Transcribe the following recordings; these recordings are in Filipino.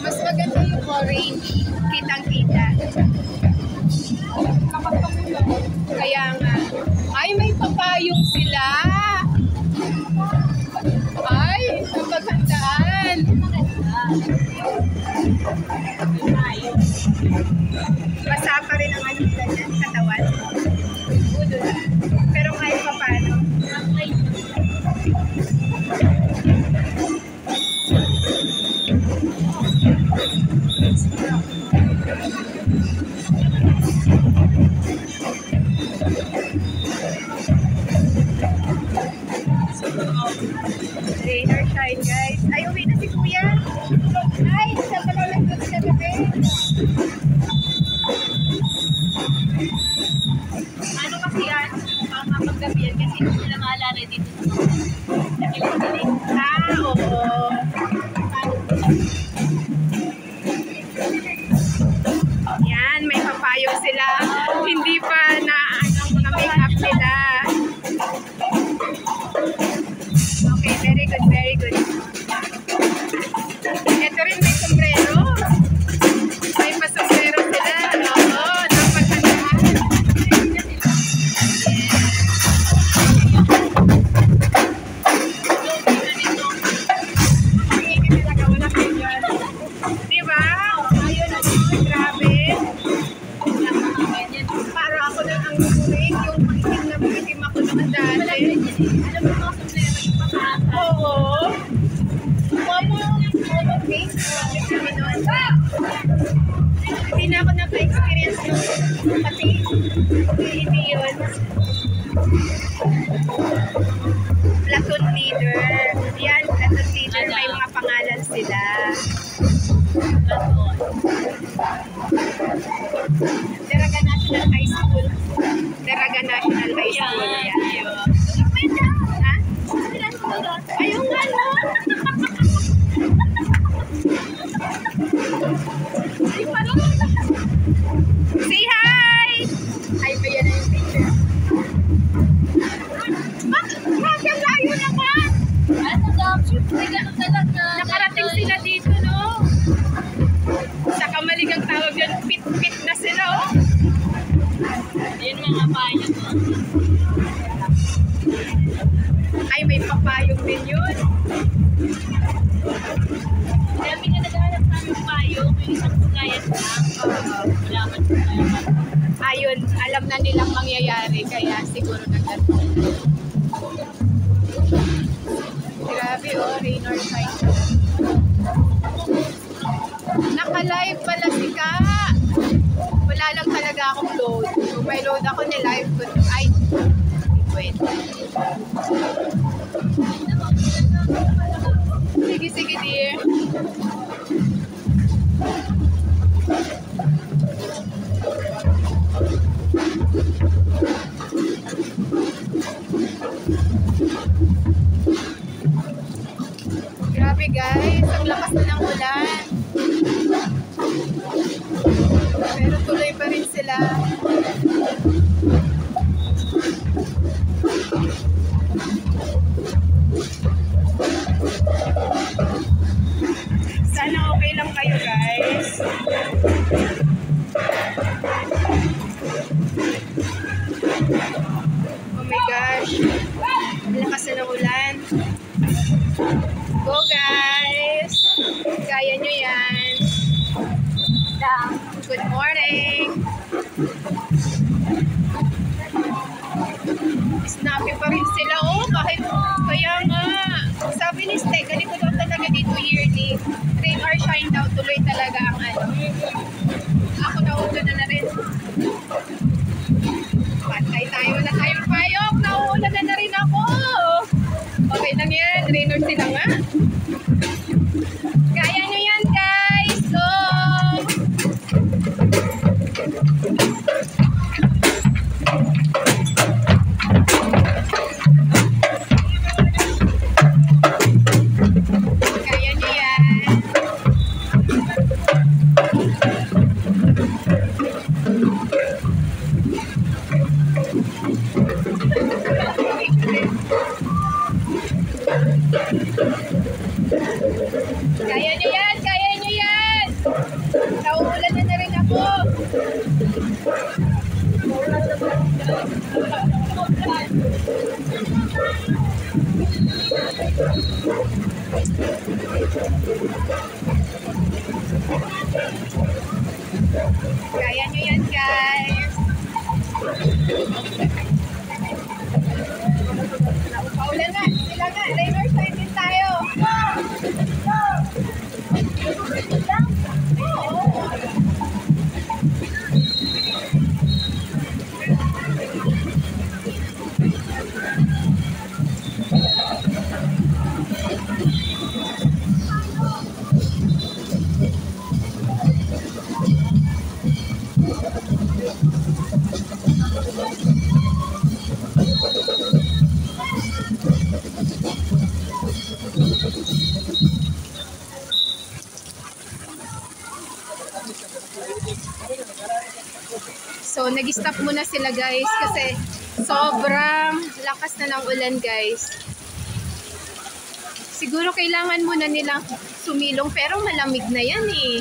Mas maganda yung orange. Kitang-kita. Kaya nga. Ay, may papayong sila. Ay, napaghandaan. Basa pa rin ang anong ganyan, katawan. Pero kahit pa paano. Rain or shine, guys. Ay, uwi na si Kuya. Ay, siya pala nagdod sa gabi. Ano kasi yan? Paggabi yan kasi hindi sila maalala dito sa kilig-kilig. Oo. Yan, may papayong sila. Hindi pa na make up nila. Okay, very good, very good. Ito rin may sombrero. May pasombrero sila. Oo, napaghandaan. Diba? Ayun na dito, grabe. Para ako na ang gugurin, yung makikim ako naman dati. Alam mo mga sombrero yung pangasa. Oo. Momo pink. Hindi na ako napa-experience nung pati hindi yun. Platoon leader. Yan, platoon leader. May mga pangalan sila. Daraga National High School. Daraga National High School. Yan. Ha? Ayun nga, no? Say hi! Hi ba yan na yung picture? Bakit ang layo naman? Ano daw? May gano'n talaga. Nakarating sila dito, no? Sa kamaligang tawag yan, pit-pit na sila, oh. Ayun mga payo mo. Ay, may papayong din yun. Kaya pinaghanap namin payo, may isang tugayan lang. Malaman ko tayo. Ayun, alam na nilang mangyayari, kaya siguro nagdadto. Grabe, oh, rain or shine. Naka-live pala si Ka. Wala lang talaga akong load. Kung may load ako, ni-live ko. Ay, wait. Sige, sige, dear. Grabe, guys. Ang lakas na ng ulan. Pero tuloy pa rin sila. Sana okay lang kayo, guys. Oh my gosh. Ang lakas na ng ulan. Go, guys. Kaya nyo yan. Good morning. Snappy pa rin sila, oh. Kahit kaya nga. Sabi ni Ste, ganito daw talaga dito yearly. Rain or shine daw, tuloy talaga ang ano. Ako nauulan na rin. Pantay tayo, wala tayong payok. Nauulan na rin ako. Okay lang yan, rain or sila nga. Kaya nyo yan, guys. Go! Kaya nyo yan. Kaya nyo yan, guys. Paulan na. Sila nga. Rain or shine din tayo. So, nag-stop muna sila guys kasi sobrang lakas na ng ulan guys. Siguro kailangan muna nilang sumilong pero malamig na yan eh.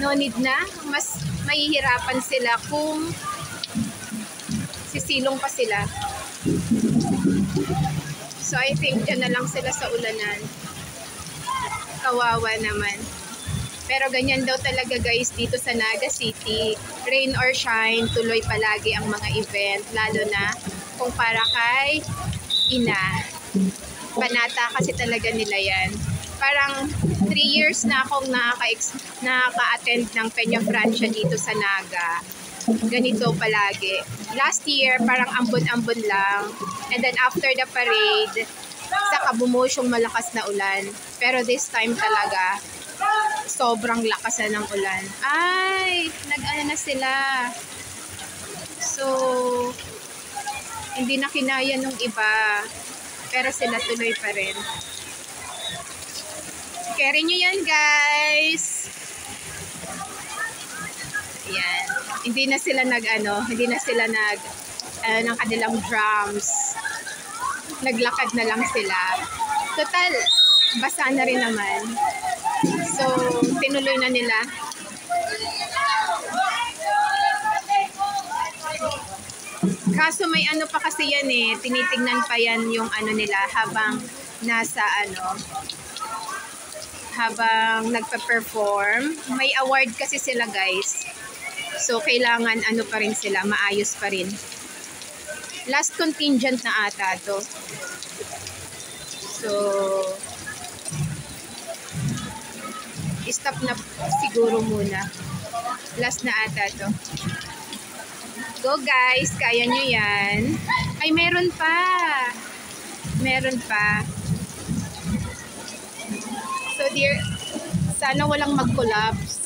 No need na. Mas mahihirapan sila kung sisilong pa sila. So, I think dyan na lang sila sa ulanan. Kawawa naman. Pero ganyan daw talaga guys dito sa Naga City. Rain or shine, tuloy palagi ang mga event. Lalo na kung para kay ina. Banata kasi talaga nila yan. Parang 3 years na akong nakaka-attend ng Peña Francia dito sa Naga. Ganito palagi. Last year, parang ambon-ambon lang. And then after the parade, saka bumusyong malakas na ulan. Pero this time talaga, sobrang lakas na ng ulan. Ay, nag-ano na sila. So, hindi na kinaya nung iba. Pero sila tuloy pa rin. Carry nyo yan, guys. Yan. Hindi na sila hindi na sila ng kanilang drums. Naglakad na lang sila. Total, basa na rin naman. So, tinuloy na nila. Kaso may pa kasi yan eh. Tinitingnan pa yan yung nila habang nasa habang nagpa-perform. May award kasi sila guys. So, kailangan pa rin sila. Maayos pa rin. Last contingent na ata to. So, stop na siguro muna. Last na ata to. Go guys, kaya nyo yan. Ay, meron pa. Meron pa. So dear, sana walang mag-collapse.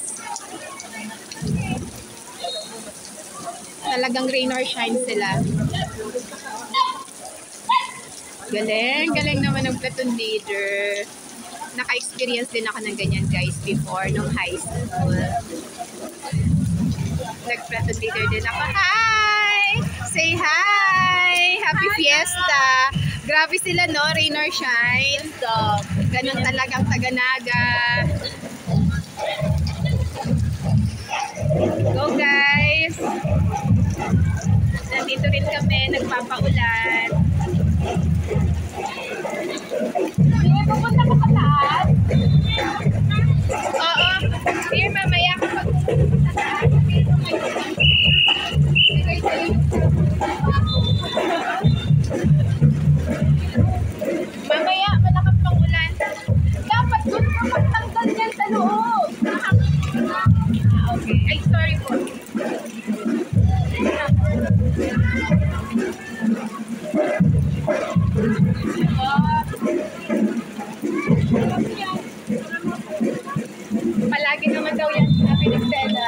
Talagang rain or shine sila. Galing, galing naman ng platoon leader. Naka-experience din ako ng ganyan guys before nung high school. Nag-platoon leader din ako. Hi! Say hi! Happy Fiesta! Grabe sila no, rain or shine. So, ganun talagang taga-Naga. Go guys! Nandito rin kami, nagpapaulan. Pupunta ka pa taas? Oo. Dear, mamaya ka pag-pupunta sa taas. Mamaya, malakas pang ulan. Dapat doon ka magtanggal yan sa loob. Okay. Ay, sorry po. Palagi naman daw yan, sabi ni Stella.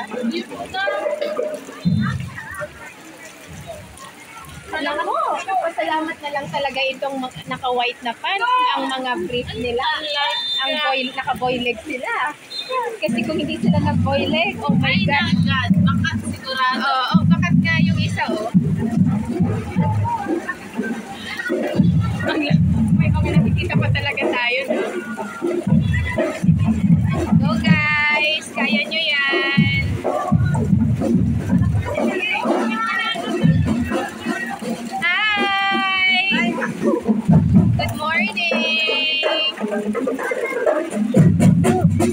Pasalamat na lang talaga itong naka-white na pants, ang mga brief nila, ang naka-boy leg sila. Kasi kung hindi sila nag-boy leg, oh my God. Bakat sigurado. Oo, bakat nga yung isa, oh. May mga nakikita pa talaga tayo, no? Go guys! Kaya nyo yan! Ayun.